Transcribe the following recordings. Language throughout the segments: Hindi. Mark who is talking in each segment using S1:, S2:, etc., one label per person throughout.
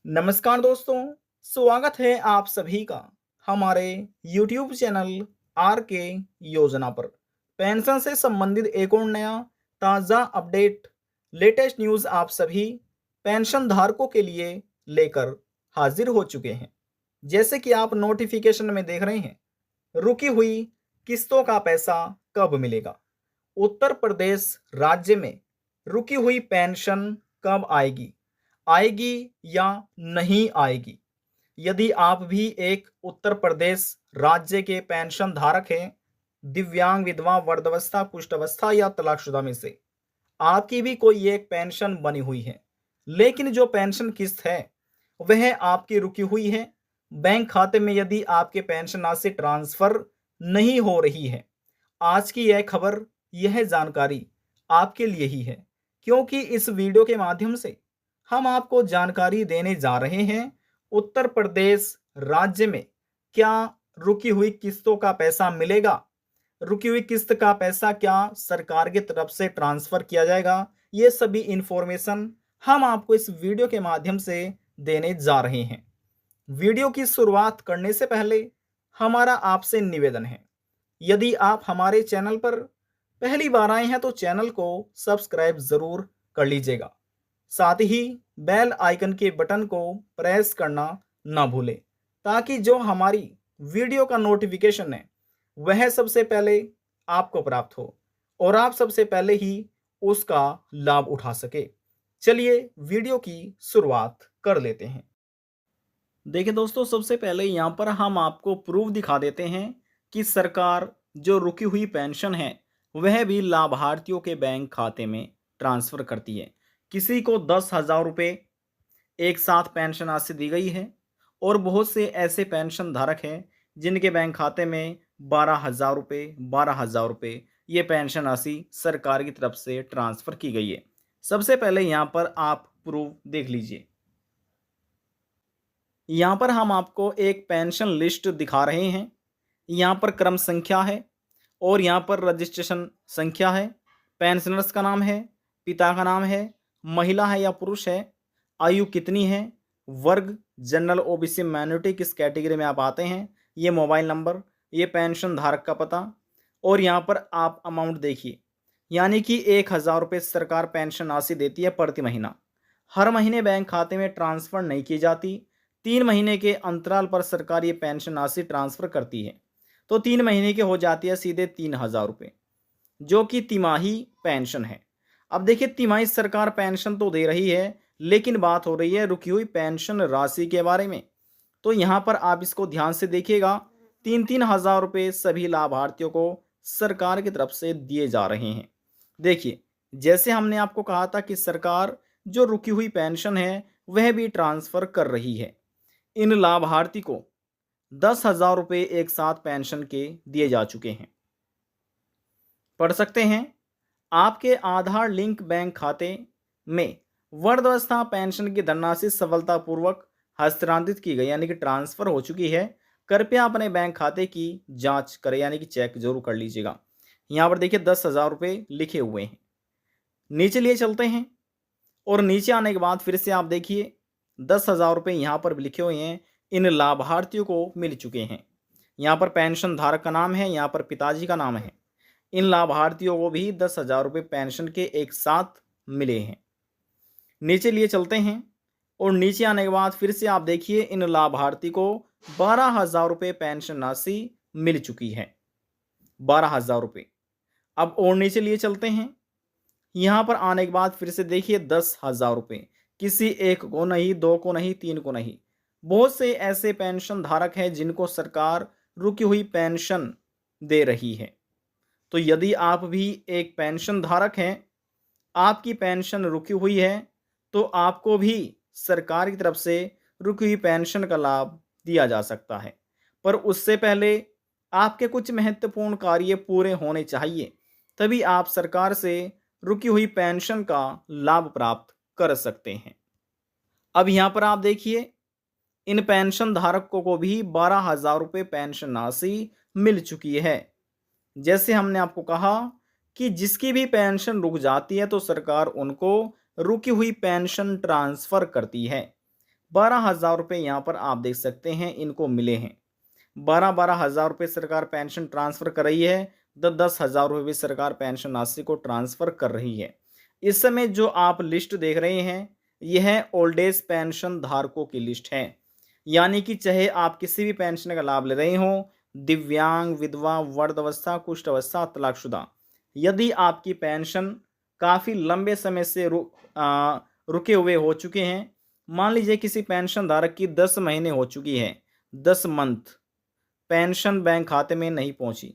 S1: नमस्कार दोस्तों, स्वागत है आप सभी का हमारे YouTube चैनल आर के योजना पर। पेंशन से संबंधित एक और नया ताज़ा अपडेट, लेटेस्ट न्यूज़ आप सभी पेंशन धारकों के लिए लेकर हाजिर हो चुके हैं। जैसे कि आप नोटिफिकेशन में देख रहे हैं, रुकी हुई किस्तों का पैसा कब मिलेगा? उत्तर प्रदेश राज्य में रुकी हुई पेंशन कब आएगी? आएगी या नहीं आएगी? यदि आप भी एक उत्तर प्रदेश राज्य के पेंशन धारक हैं, दिव्यांग, विधवा, वर्धावस्था, कुष्ठावस्था या तलाकशुदा में से आपकी भी कोई एक पेंशन बनी हुई है, लेकिन जो पेंशन किस्त है वह आपकी रुकी हुई है। बैंक खाते में यदि आपके पेंशन राशि ट्रांसफर नहीं हो रही है, आज की यह खबर, यह जानकारी आपके लिए ही है, क्योंकि इस वीडियो के माध्यम से हम आपको जानकारी देने जा रहे हैं उत्तर प्रदेश राज्य में क्या रुकी हुई किस्तों का पैसा मिलेगा, रुकी हुई किस्त का पैसा क्या सरकार की तरफ से ट्रांसफर किया जाएगा। ये सभी इंफॉर्मेशन हम आपको इस वीडियो के माध्यम से देने जा रहे हैं। वीडियो की शुरुआत करने से पहले हमारा आपसे निवेदन है, यदि आप हमारे चैनल पर पहली बार आए हैं तो चैनल को सब्सक्राइब जरूर कर लीजिएगा। साथ ही बेल आइकन के बटन को प्रेस करना ना भूलें, ताकि जो हमारी वीडियो का नोटिफिकेशन है वह सबसे पहले आपको प्राप्त हो और आप सबसे पहले ही उसका लाभ उठा सके। चलिए वीडियो की शुरुआत कर लेते हैं। देखिए दोस्तों, सबसे पहले यहाँ पर हम आपको प्रूफ दिखा देते हैं कि सरकार जो रुकी हुई पेंशन है वह भी लाभार्थियों के बैंक खाते में ट्रांसफ़र करती है। किसी को 10,000 रुपये एक साथ पेंशन राशि दी गई है और बहुत से ऐसे पेंशन धारक हैं जिनके बैंक खाते में 12,000 रुपये, 12,000 रुपये ये पेंशन राशि सरकार की तरफ से ट्रांसफ़र की गई है। सबसे पहले यहाँ पर आप प्रूफ देख लीजिए। यहाँ पर हम आपको एक पेंशन लिस्ट दिखा रहे हैं। यहाँ पर क्रम संख्या है और यहाँ पर रजिस्ट्रेशन संख्या है, पेंशनर्स का नाम है, पिता का नाम है, महिला है या पुरुष है, आयु कितनी है, वर्ग जनरल, ओबीसी, माइनॉरिटी, किस कैटेगरी में आप आते हैं, ये मोबाइल नंबर, ये पेंशन धारक का पता और यहाँ पर आप अमाउंट देखिए, यानी कि 1,000 रुपये सरकार पेंशन राशि देती है प्रति महीना। हर महीने बैंक खाते में ट्रांसफ़र नहीं की जाती, 3 महीने के अंतराल पर सरकार ये पेंशन राशि ट्रांसफ़र करती है। तो 3 महीने की हो जाती है सीधे 3,000 रुपये, जो कि तिमाही पेंशन है। अब देखिए, तिमाही सरकार पेंशन तो दे रही है, लेकिन बात हो रही है रुकी हुई पेंशन राशि के बारे में। तो यहाँ पर आप इसको ध्यान से देखिएगा, 3-3 हज़ार रुपये सभी लाभार्थियों को सरकार की तरफ से दिए जा रहे हैं। देखिए, जैसे हमने आपको कहा था कि सरकार जो रुकी हुई पेंशन है वह भी ट्रांसफ़र कर रही है। इन लाभार्थी को 10,000 रुपये एक साथ पेंशन के दिए जा चुके हैं। पढ़ सकते हैं, आपके आधार लिंक बैंक खाते में वृद्धावस्था पेंशन की धनराशि सफलतापूर्वक हस्तांतरित की गई, यानी कि ट्रांसफ़र हो चुकी है। कृपया अपने बैंक खाते की जांच करें, यानी कि चेक जरूर कर लीजिएगा। यहाँ पर देखिए 10,000 रुपये लिखे हुए हैं। नीचे लिए चलते हैं और नीचे आने के बाद फिर से आप देखिए 10,000 रुपये यहाँ पर भी लिखे हुए हैं, इन लाभार्थियों को मिल चुके हैं। यहाँ पर पेंशन धारक का नाम है, यहाँ पर पिताजी का नाम है। इन लाभार्थियों को भी 10,000 रुपये पेंशन के एक साथ मिले हैं। नीचे लिए चलते हैं और नीचे आने के बाद फिर से आप देखिए इन लाभार्थी को 12,000 रुपये पेंशन राशि मिल चुकी है, 12,000 रुपये। अब और नीचे लिए चलते हैं, यहाँ पर आने के बाद फिर से देखिए 10,000 रुपये, किसी एक को नहीं, 2 को नहीं, 3 को नहीं, बहुत से ऐसे पेंशन धारक हैं जिनको सरकार रुकी हुई पेंशन दे रही है। तो यदि आप भी एक पेंशन धारक हैं, आपकी पेंशन रुकी हुई है, तो आपको भी सरकार की तरफ से रुकी हुई पेंशन का लाभ दिया जा सकता है। पर उससे पहले आपके कुछ महत्वपूर्ण कार्य पूरे होने चाहिए, तभी आप सरकार से रुकी हुई पेंशन का लाभ प्राप्त कर सकते हैं। अब यहाँ पर आप देखिए, इन पेंशन धारकों को भी 12,000 रुपये पेंशन राशि मिल चुकी है। जैसे हमने आपको कहा कि जिसकी भी पेंशन रुक जाती है तो सरकार उनको रुकी हुई पेंशन ट्रांसफ़र करती है। 12,000 रुपये यहाँ पर आप देख सकते हैं इनको मिले हैं। 12,000 रुपये सरकार पेंशन ट्रांसफ़र कर रही है, 10,000 रुपये भी सरकार पेंशन राशि को ट्रांसफ़र कर रही है। इस समय जो आप लिस्ट देख रहे हैं, यह ओल्ड एज पेंशन धारकों की लिस्ट है। यानी कि चाहे आप किसी भी पेंशन का लाभ ले रहे हों, दिव्यांग, विधवा, वृद्धावस्था, कुष्ठ अवस्था, तलाकशुदा, यदि आपकी पेंशन काफ़ी लंबे समय से रुके हुए हो चुके हैं, मान लीजिए किसी पेंशन धारक की 10 महीने हो चुकी है, 10 मंथ पेंशन बैंक खाते में नहीं पहुंची,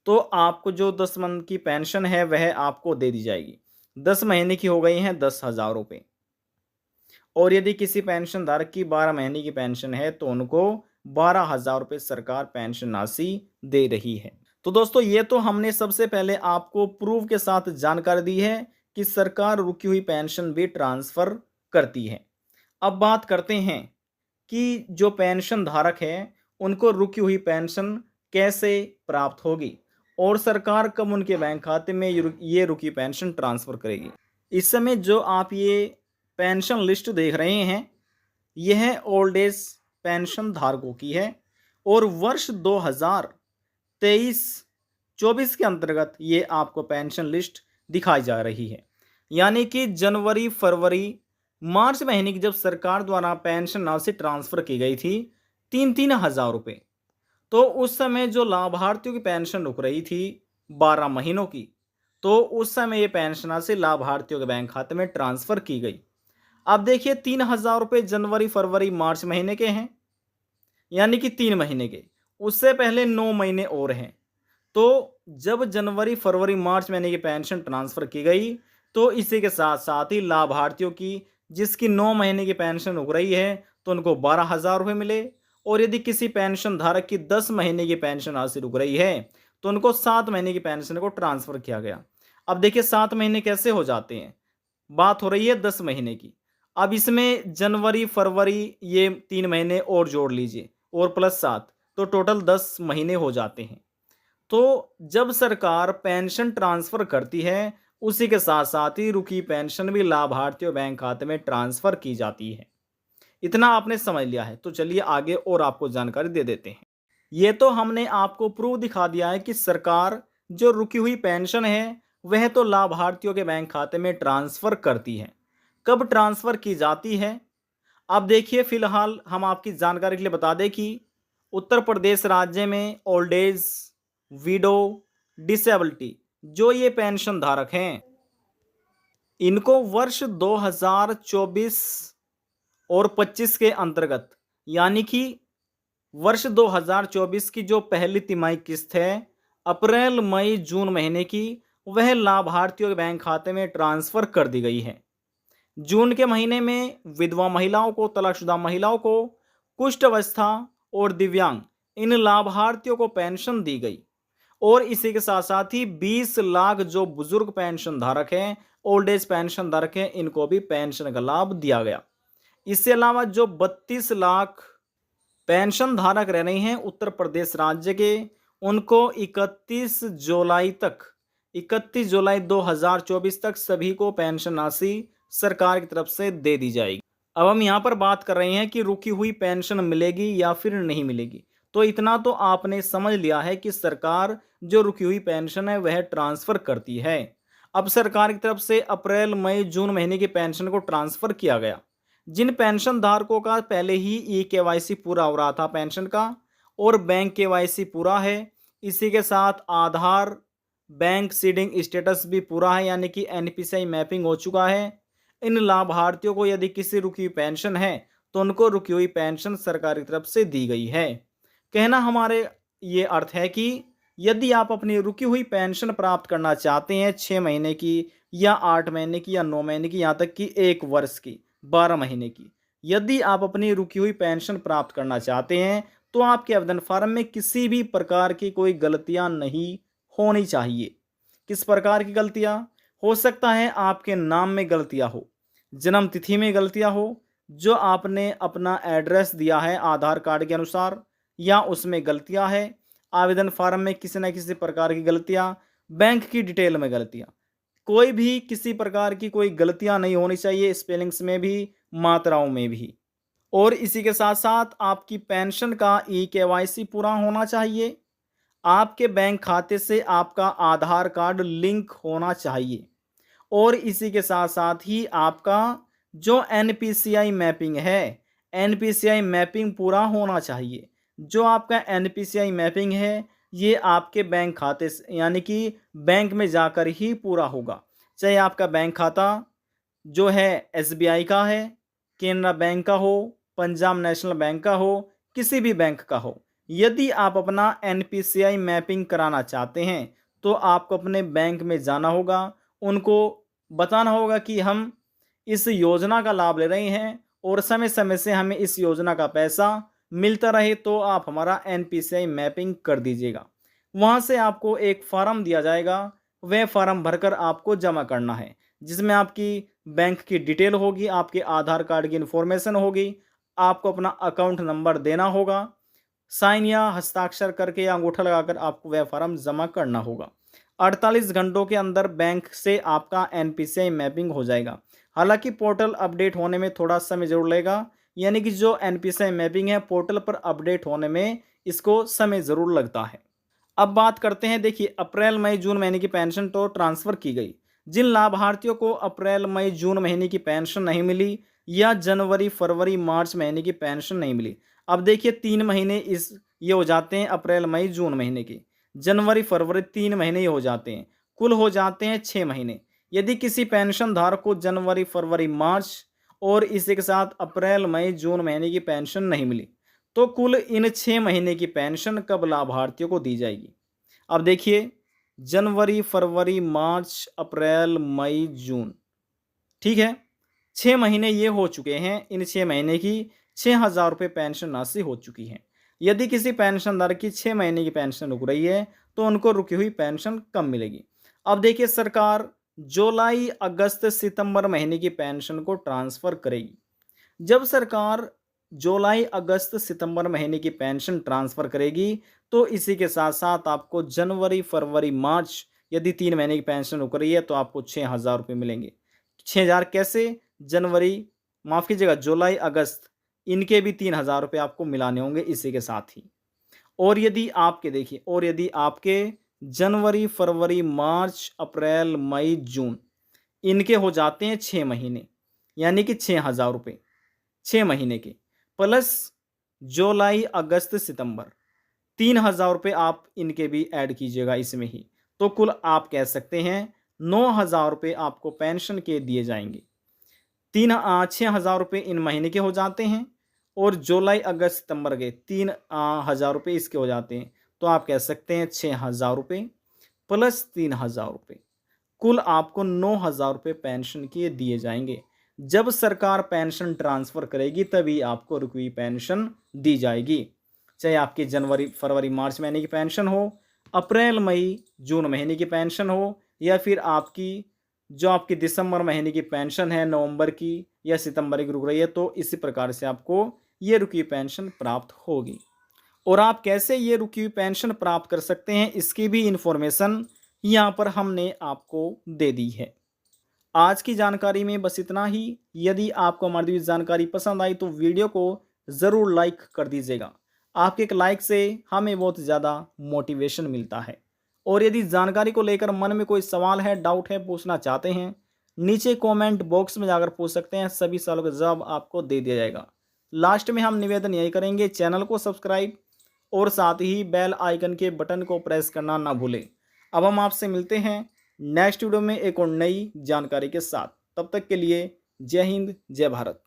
S1: तो आपको जो 10 मंथ की पेंशन है वह आपको दे दी जाएगी। 10 महीने की हो गई हैं 10,000 रुपये। और यदि किसी पेंशन धारक की 12 महीने की पेंशन है तो उनको 12,000 रुपये सरकार पेंशन राशि दे रही है। तो दोस्तों, ये तो हमने सबसे पहले आपको प्रूफ के साथ जानकारी दी है कि सरकार रुकी हुई पेंशन भी ट्रांसफ़र करती है। अब बात करते हैं कि जो पेंशन धारक है उनको रुकी हुई पेंशन कैसे प्राप्त होगी और सरकार कब उनके बैंक खाते में ये रुकी पेंशन ट्रांसफ़र करेगी। इस समय जो आप ये पेंशन लिस्ट देख रहे हैं, यह ओल्ड एज पेंशन धारकों की है और वर्ष 2023-24 के अंतर्गत ये आपको पेंशन लिस्ट दिखाई जा रही है। यानी कि जनवरी, फरवरी, मार्च महीने की जब सरकार द्वारा पेंशन राशि ट्रांसफ़र की गई थी 3-3 हज़ार रुपये, तो उस समय जो लाभार्थियों की पेंशन रुक रही थी 12 महीनों की, तो उस समय ये पेंशन राशि लाभार्थियों के बैंक खाते में ट्रांसफ़र की गई। अब देखिए 3,000 रुपये जनवरी, फरवरी, मार्च महीने के हैं, यानी कि 3 महीने के। उससे पहले 9 महीने और हैं। तो जब जनवरी, फरवरी, मार्च महीने की पेंशन ट्रांसफ़र की गई, तो इसी के साथ-साथ ही लाभार्थियों की जिसकी 9 महीने की पेंशन उग रही है, तो उनको 12,000 रुपये मिले और यदि किसी पेंशन धारक की 10 महीने की पेंशन राशि रुक रही है, तो उनको 7 महीने की पेंशन को ट्रांसफ़र किया गया। अब देखिए 7 महीने कैसे हो जाते हैं? बात हो रही है 10 महीने की। अब इसमें जनवरी, फरवरी ये 3 महीने और जोड़ लीजिए और प्लस 7 तो टोटल 10 महीने हो जाते हैं। तो जब सरकार पेंशन ट्रांसफ़र करती है, उसी के साथ-साथ ही रुकी पेंशन भी लाभार्थियों बैंक खाते में ट्रांसफ़र की जाती है। इतना आपने समझ लिया है, तो चलिए आगे और आपको जानकारी दे देते हैं। ये तो हमने आपको प्रूफ दिखा दिया है कि सरकार जो रुकी हुई पेंशन है, वह तो लाभार्थियों के बैंक खाते में ट्रांसफ़र करती है। कब ट्रांसफ़र की जाती है? अब देखिए फ़िलहाल हम आपकी जानकारी के लिए बता दें कि उत्तर प्रदेश राज्य में ओल्ड एज, विडो, डिसेबिलिटी जो ये पेंशन धारक हैं, इनको वर्ष 2024 और 25 के अंतर्गत, यानी कि वर्ष 2024 की जो पहली तिमाही किस्त है, अप्रैल, मई, जून महीने की, वह लाभार्थियों के बैंक खाते में ट्रांसफ़र कर दी गई है। जून के महीने में विधवा महिलाओं को, तलाकशुदा महिलाओं को, कुष्ठ अवस्था और दिव्यांग इन लाभार्थियों को पेंशन दी गई और इसी के साथ साथ ही 20 लाख जो बुजुर्ग पेंशन धारक हैं, ओल्ड एज पेंशन धारक हैं, इनको भी पेंशन का लाभ दिया गया। इसके अलावा जो 32 लाख पेंशन धारक रह रहे हैं उत्तर प्रदेश राज्य के, उनको 31 जुलाई 2024 तक सभी को पेंशन राशि सरकार की तरफ से दे दी जाएगी। अब हम यहाँ पर बात कर रहे हैं कि रुकी हुई पेंशन मिलेगी या फिर नहीं मिलेगी। तो इतना तो आपने समझ लिया है कि सरकार जो रुकी हुई पेंशन है वह ट्रांसफ़र करती है। अब सरकार की तरफ से अप्रैल, मई, जून महीने की पेंशन को ट्रांसफ़र किया गया। जिन पेंशन धारकों का पहले ही ई-केवाईसी पूरा हो रहा था पेंशन का और बैंक केवाईसी पूरा है, इसी के साथ आधार बैंक सीडिंग स्टेटस भी पूरा है, यानी कि एनपीसीआई मैपिंग हो चुका है। इन लाभार्थियों को यदि किसी रुकी हुई पेंशन है तो उनको रुकी हुई पेंशन सरकार की तरफ से दी गई है। कहना हमारे ये अर्थ है कि यदि आप अपनी रुकी हुई पेंशन प्राप्त करना चाहते हैं 6 महीने की या 8 महीने की या 9 महीने की, यहाँ तक कि 1 वर्ष की, 12 महीने की, यदि आप अपनी रुकी हुई पेंशन प्राप्त करना चाहते हैं तो आपके आवेदन फार्म में किसी भी प्रकार की कोई गलतियां नहीं होनी चाहिए। किस प्रकार की गलतियां? हो सकता है आपके नाम में गलतियां हो, जन्म तिथि में गलतियां हो, जो आपने अपना एड्रेस दिया है आधार कार्ड के अनुसार या उसमें गलतियां है, आवेदन फार्म में किसी न किसी प्रकार की गलतियां, बैंक की डिटेल में गलतियां, कोई भी किसी प्रकार की कोई गलतियां नहीं होनी चाहिए, स्पेलिंग्स में भी, मात्राओं में भी। और इसी के साथ साथ आपकी पेंशन का ई-केवाईसी पूरा होना चाहिए। आपके बैंक खाते से आपका आधार कार्ड लिंक होना चाहिए और इसी के साथ साथ ही आपका जो एनपीसीआई मैपिंग है, एनपीसीआई मैपिंग पूरा होना चाहिए। जो आपका एनपीसीआई मैपिंग है, ये आपके बैंक खाते से यानी कि बैंक में जाकर ही पूरा होगा। चाहे आपका बैंक खाता जो है एसबीआई का है, केनरा बैंक का हो, पंजाब नेशनल बैंक का हो, किसी भी बैंक का हो। यदि आप अपना एनपीसीआई मैपिंग कराना चाहते हैं, तो आपको अपने बैंक में जाना होगा, उनको बताना होगा कि हम इस योजना का लाभ ले रहे हैं और समय-समय से हमें इस योजना का पैसा मिलता रहे, तो आप हमारा एनपीसीआई मैपिंग कर दीजिएगा। वहाँ से आपको एक फ़ॉर्म दिया जाएगा, वह फ़ॉर्म भरकर आपको जमा करना है, जिसमें आपकी बैंक की डिटेल होगी, आपके आधार कार्ड की इन्फॉर्मेशन होगी, आपको अपना अकाउंट नंबर देना होगा, साइन या हस्ताक्षर करके या अंगूठा लगाकर आपको वह फ़ॉर्म जमा करना होगा। 48 घंटों के अंदर बैंक से आपका एनपीसीआई मैपिंग हो जाएगा। हालाँकि पोर्टल अपडेट होने में थोड़ा समय ज़रूर लगेगा, यानी कि जो एनपीसीआई मैपिंग है पोर्टल पर अपडेट होने में इसको समय ज़रूर लगता है। अब बात करते हैं, देखिए अप्रैल, मई, जून महीने की पेंशन तो ट्रांसफ़र की गई। जिन लाभार्थियों को अप्रैल, मई, जून महीने की पेंशन नहीं मिली या जनवरी, फरवरी, मार्च महीने की पेंशन नहीं मिली। अब देखिए 3 महीने ये हो जाते हैं अप्रैल, मई, जून महीने की। जनवरी, फरवरी 3 महीने ये हो जाते हैं। कुल हो जाते हैं 6 महीने। यदि किसी पेंशनधारक को जनवरी, फरवरी, मार्च और इसी के साथ अप्रैल, मई, जून महीने की पेंशन नहीं मिली, तो कुल इन 6 महीने की पेंशन कब लाभार्थियों को दी जाएगी? अब देखिए जनवरी, फरवरी, मार्च, अप्रैल, मई, जून, ठीक है? 6 महीने ये हो चुके हैं, इन 6 महीने की 6,000 रुपये पेंशन राशि हो चुकी है। यदि किसी पेंशनधारक की 6 महीने की पेंशन रुक रही है, तो उनको रुकी हुई पेंशन कब मिलेगी? अब देखिए सरकार जुलाई, अगस्त, सितंबर महीने की पेंशन को ट्रांसफ़र करेगी। जब सरकार जुलाई, अगस्त, सितंबर महीने की पेंशन ट्रांसफ़र करेगी, तो इसी के साथ-साथ आपको जनवरी, फरवरी, मार्च यदि 3 महीने की पेंशन रुक रही है, तो आपको 6,000 रुपये मिलेंगे। 6,000 कैसे? जनवरी, माफ़ कीजिएगा, जुलाई, अगस्त, इनके भी 3,000 रुपये आपको मिलाने होंगे इसी के साथ ही। और यदि आपके जनवरी, फरवरी, मार्च, अप्रैल, मई, जून इनके हो जाते हैं 6 महीने, यानी कि 6,000 रुपये 6 महीने के, प्लस जुलाई, अगस्त, सितंबर 3,000 रुपये आप इनके भी ऐड कीजिएगा इसमें ही। तो कुल आप कह सकते हैं 9,000 रुपये आपको पेंशन के दिए जाएँगे। 6,000 रुपये इन महीने के हो जाते हैं और जुलाई, अगस्त, सितंबर के 3,000 रुपये इसके हो जाते हैं। तो आप कह सकते हैं 6,000 रुपये प्लस 3,000 रुपये, कुल आपको 9,000 रुपये पेंशन के दिए जाएंगे। जब सरकार पेंशन ट्रांसफ़र करेगी तभी आपको रुकी हुई पेंशन दी जाएगी। चाहे आपकी जनवरी, फरवरी, मार्च महीने की पेंशन हो, अप्रैल, मई, जून महीने की पेंशन हो, या फिर आपकी दिसंबर महीने की पेंशन है, नवंबर की या सितंबर की रुक रही है, तो इसी प्रकार से आपको ये रुकी हुई पेंशन प्राप्त होगी। और आप कैसे ये रुकी हुई पेंशन प्राप्त कर सकते हैं, इसकी भी इंफॉर्मेशन यहाँ पर हमने आपको दे दी है। आज की जानकारी में बस इतना ही। यदि आपको हमारी दी हुई जानकारी पसंद आई तो वीडियो को ज़रूर लाइक कर दीजिएगा। आपके एक लाइक से हमें बहुत ज़्यादा मोटिवेशन मिलता है। और यदि जानकारी को लेकर मन में कोई सवाल है, डाउट है, पूछना चाहते हैं, नीचे कमेंट बॉक्स में जाकर पूछ सकते हैं। सभी सवालों का जवाब आपको दे दिया जाएगा। लास्ट में हम निवेदन यही करेंगे, चैनल को सब्सक्राइब और साथ ही बेल आइकन के बटन को प्रेस करना ना भूलें। अब हम आपसे मिलते हैं नेक्स्ट वीडियो में एक और नई जानकारी के साथ। तब तक के लिए जय हिंद, जय भारत।